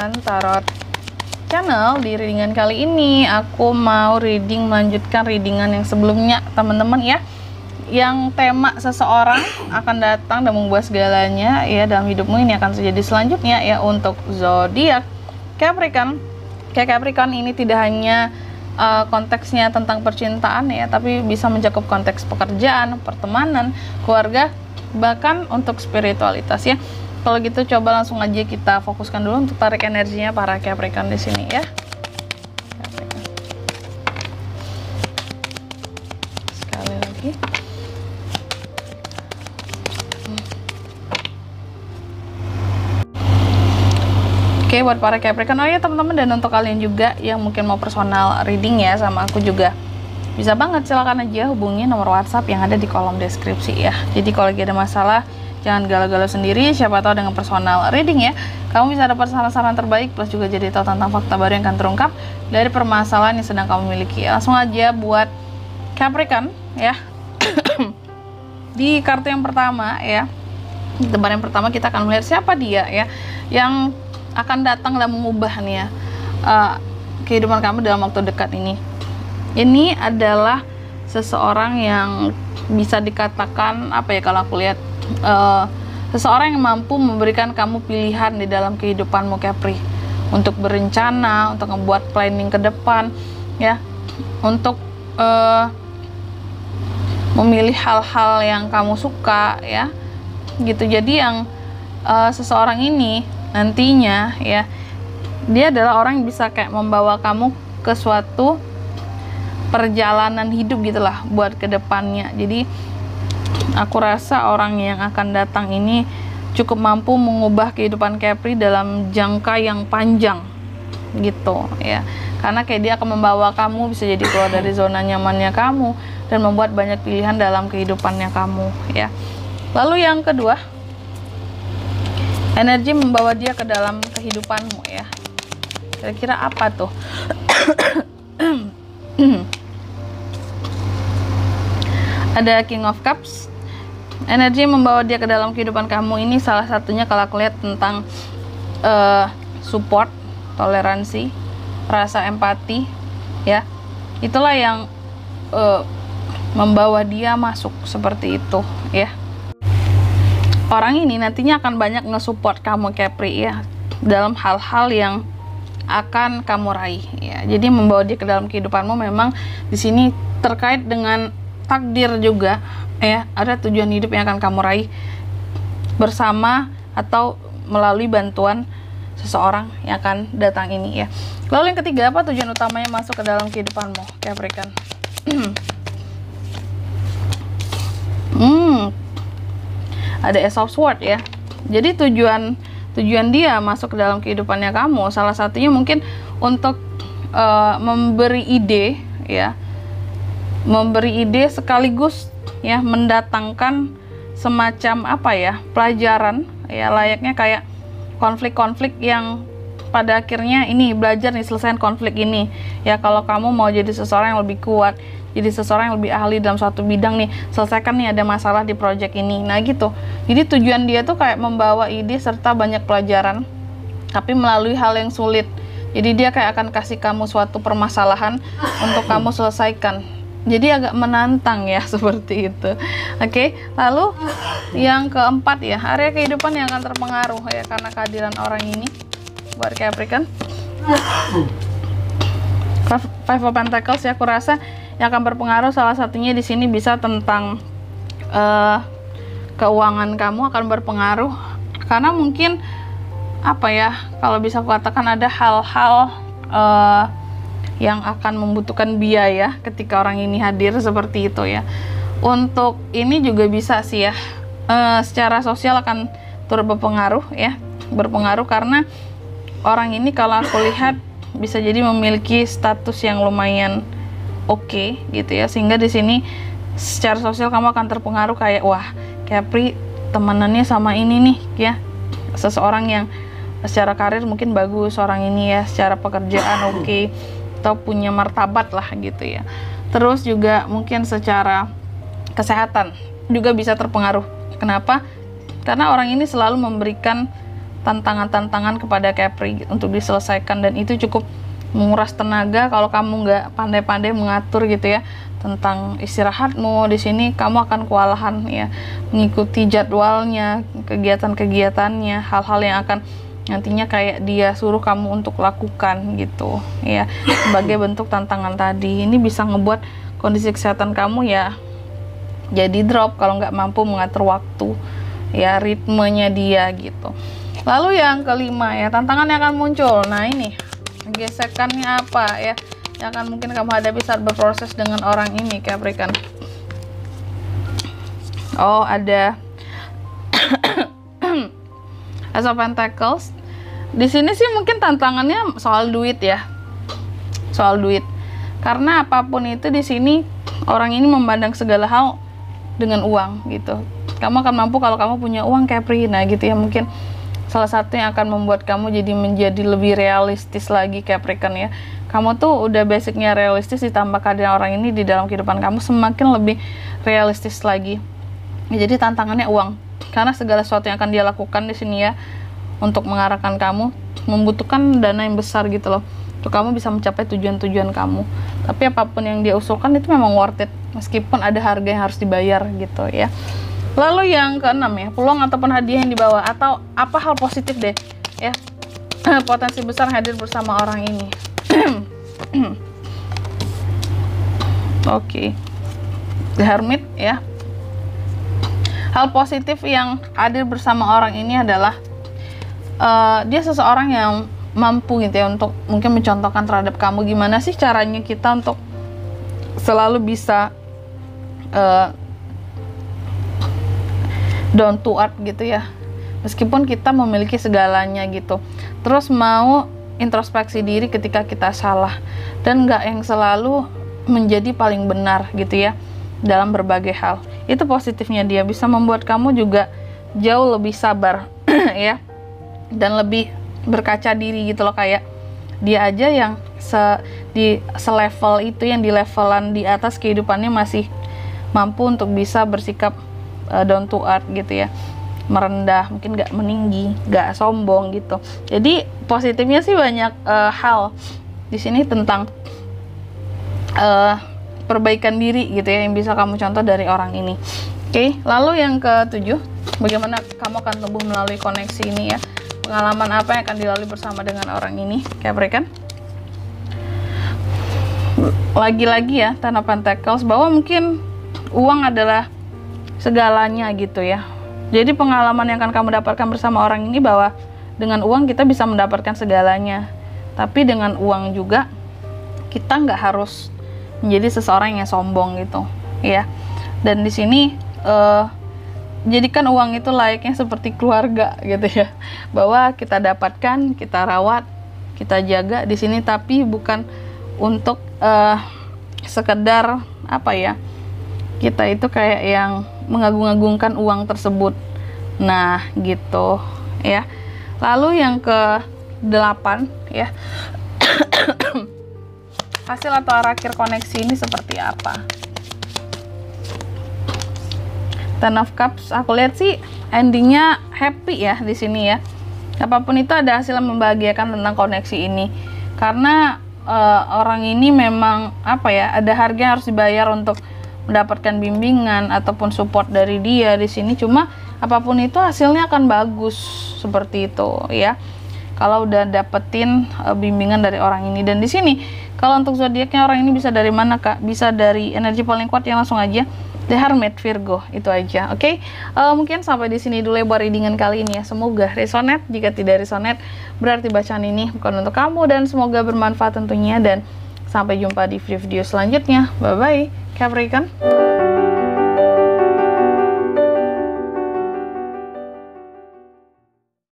Capricorn Tarot Channel. Di readingan kali ini aku mau melanjutkan readingan yang sebelumnya teman-teman ya, yang tema seseorang akan datang dan mengubah segalanya ya dalam hidupmu. Ini akan terjadi selanjutnya ya untuk zodiak Capricorn. Capricorn ini tidak hanya konteksnya tentang percintaan ya, tapi bisa mencakup konteks pekerjaan, pertemanan, keluarga, bahkan untuk spiritualitas ya. Kalau gitu coba langsung aja kita fokuskan dulu untuk tarik energinya para Capricorn di sini ya. Capricorn. Sekali lagi. Oke, buat para Capricorn, oh ya teman-teman, dan untuk kalian juga yang mungkin mau personal reading ya sama aku juga, bisa banget, silakan aja hubungi nomor WhatsApp yang ada di kolom deskripsi ya. Jadi kalau lagi ada masalah, jangan galau-galau sendiri, siapa tahu dengan personal reading ya, kamu bisa dapat saran-saran terbaik, plus juga jadi tahu tentang fakta baru yang akan terungkap dari permasalahan yang sedang kamu miliki. Langsung aja buat Capricorn ya. Di kartu yang pertama ya, di tempat yang pertama kita akan melihat siapa dia ya, yang akan datang dan mengubah nih ya kehidupan kamu dalam waktu dekat ini. Ini adalah seseorang yang bisa dikatakan apa ya, kalau aku lihat seseorang yang mampu memberikan kamu pilihan di dalam kehidupanmu Capri, untuk berencana, untuk membuat planning ke depan ya, untuk memilih hal-hal yang kamu suka ya gitu. Jadi yang seseorang ini nantinya ya, dia adalah orang yang bisa kayak membawa kamu ke suatu perjalanan hidup gitulah buat kedepannya. Jadi aku rasa orang yang akan datang ini cukup mampu mengubah kehidupan Capri dalam jangka yang panjang gitu ya, karena kayak dia akan membawa kamu bisa jadi keluar dari zona nyamannya kamu dan membuat banyak pilihan dalam kehidupannya kamu ya. Lalu yang kedua, energi membawa dia ke dalam kehidupanmu ya, kira-kira apa tuh? Ada King of Cups. Energi membawa dia ke dalam kehidupan kamu ini salah satunya kalau aku lihat tentang support, toleransi, rasa empati ya. Itulah yang membawa dia masuk seperti itu ya. Orang ini nantinya akan banyak nge-support kamu Capri ya, dalam hal-hal yang akan kamu raih ya. Jadi membawa dia ke dalam kehidupanmu memang di sini terkait dengan takdir juga ya, ada tujuan hidup yang akan kamu raih bersama atau melalui bantuan seseorang yang akan datang ini ya. Lalu yang ketiga, apa tujuan utamanya masuk ke dalam kehidupanmu Capricorn? Ada Ace of Swords ya. Jadi tujuan dia masuk ke dalam kehidupannya kamu salah satunya mungkin untuk memberi ide ya, memberi ide sekaligus ya mendatangkan semacam apa ya, pelajaran ya, layaknya kayak konflik-konflik yang pada akhirnya ini belajar nih, selesaiin konflik ini ya. Kalau kamu mau jadi seseorang yang lebih kuat, jadi seseorang yang lebih ahli dalam suatu bidang nih, selesaikan nih ada masalah di project ini, nah gitu. Jadi tujuan dia tuh kayak membawa ide serta banyak pelajaran tapi melalui hal yang sulit. Jadi dia kayak akan kasih kamu suatu permasalahan untuk kamu selesaikan. Jadi agak menantang ya, seperti itu. Oke, lalu yang keempat ya, area kehidupan yang akan terpengaruh ya karena kehadiran orang ini buat Capricorn. Five of Pentacles ya, aku rasa yang akan berpengaruh salah satunya di sini bisa tentang keuangan kamu akan berpengaruh, karena mungkin apa ya, kalau bisa aku katakan ada hal-hal yang akan membutuhkan biaya ketika orang ini hadir seperti itu ya. Untuk ini juga bisa sih ya, secara sosial akan turut berpengaruh ya, berpengaruh karena orang ini kalau aku lihat bisa jadi memiliki status yang lumayan oke gitu ya, sehingga di sini secara sosial kamu akan terpengaruh kayak, wah Capri temenannya sama ini nih ya, seseorang yang secara karir mungkin bagus orang ini ya, secara pekerjaan oke, atau punya martabat lah gitu ya. Terus juga mungkin secara kesehatan juga bisa terpengaruh. Kenapa? Karena orang ini selalu memberikan tantangan-tantangan kepada Capri untuk diselesaikan, dan itu cukup menguras tenaga kalau kamu nggak pandai-pandai mengatur gitu ya tentang istirahatmu. Di sini kamu akan kewalahan ya mengikuti jadwalnya, kegiatan-kegiatannya, hal-hal yang akan nantinya kayak dia suruh kamu untuk lakukan gitu ya, sebagai bentuk tantangan tadi. Ini bisa ngebuat kondisi kesehatan kamu ya jadi drop kalau nggak mampu mengatur waktu ya, ritmenya dia gitu. Lalu yang kelima ya, tantangan yang akan muncul. Nah ini gesekannya apa ya yang akan mungkin kamu hadapi saat berproses dengan orang ini, Capricorn. Oh, ada Ace of Pentacles. Di sini sih mungkin tantangannya soal duit ya. Soal duit. Karena apapun itu di sini orang ini memandang segala hal dengan uang gitu. Kamu akan mampu kalau kamu punya uang, Capri. Nah, gitu ya, mungkin salah satu yang akan membuat kamu menjadi lebih realistis lagi, Capricorn ya. Kamu tuh udah basicnya realistis, ditambah kehadiran orang ini di dalam kehidupan kamu semakin lebih realistis lagi. Ya, jadi tantangannya uang. Karena segala sesuatu yang akan dia lakukan di sini ya untuk mengarahkan kamu membutuhkan dana yang besar gitu loh, untuk kamu bisa mencapai tujuan-tujuan kamu. Tapi apapun yang dia usulkan itu memang worth it, meskipun ada harga yang harus dibayar gitu ya. Lalu yang keenam ya, peluang ataupun hadiah yang dibawa, atau apa hal positif deh ya, potensi besar hadir bersama orang ini. Oke. The Hermit ya. Hal positif yang hadir bersama orang ini adalah dia seseorang yang mampu gitu ya untuk mungkin mencontohkan terhadap kamu gimana sih caranya kita untuk selalu bisa down to earth gitu ya, meskipun kita memiliki segalanya gitu. Terus mau introspeksi diri ketika kita salah, dan nggak yang selalu menjadi paling benar gitu ya dalam berbagai hal. Itu positifnya, dia bisa membuat kamu juga jauh lebih sabar ya, dan lebih berkaca diri gitu loh. Kayak dia aja yang di selevel itu, yang di levelan di atas kehidupannya masih mampu untuk bisa bersikap down to earth gitu ya, merendah, mungkin nggak meninggi, nggak sombong gitu. Jadi positifnya sih banyak hal di sini tentang perbaikan diri gitu ya, yang bisa kamu contoh dari orang ini. Oke, lalu yang ketujuh, bagaimana kamu akan tumbuh melalui koneksi ini ya. Pengalaman apa yang akan dilalui bersama dengan orang ini, Capricorn? Lagi-lagi ya, Ten of Pentacles, bahwa mungkin uang adalah segalanya gitu ya. Jadi pengalaman yang akan kamu dapatkan bersama orang ini, bahwa dengan uang kita bisa mendapatkan segalanya, tapi dengan uang juga kita nggak harus menjadi seseorang yang sombong gitu ya. Dan di sini jadikan uang itu layaknya seperti keluarga gitu ya, bahwa kita dapatkan, kita rawat, kita jaga di sini, tapi bukan untuk sekedar apa ya, kita itu kayak yang mengagung-agungkan uang tersebut. Nah gitu ya. Lalu yang ke-8 ya, hasil atau akhir koneksi ini seperti apa? Ten of Cups, aku lihat sih endingnya happy ya di sini ya. Apapun itu ada hasil yang membahagiakan tentang koneksi ini, karena orang ini memang apa ya, ada harga yang harus dibayar untuk mendapatkan bimbingan ataupun support dari dia di sini. Cuma apapun itu hasilnya akan bagus seperti itu ya, kalau udah dapetin bimbingan dari orang ini. Dan di sini kalau untuk zodiaknya orang ini bisa dari mana, Kak? Bisa dari energi paling kuat yang langsung aja The Hermit, Virgo, itu aja. Oke, mungkin sampai di sini dulu ya buat readingan kali ini ya. Semoga resonate. Jika tidak resonate, berarti bacaan ini bukan untuk kamu, dan semoga bermanfaat tentunya. Dan sampai jumpa di video selanjutnya. Bye bye, Capricorn.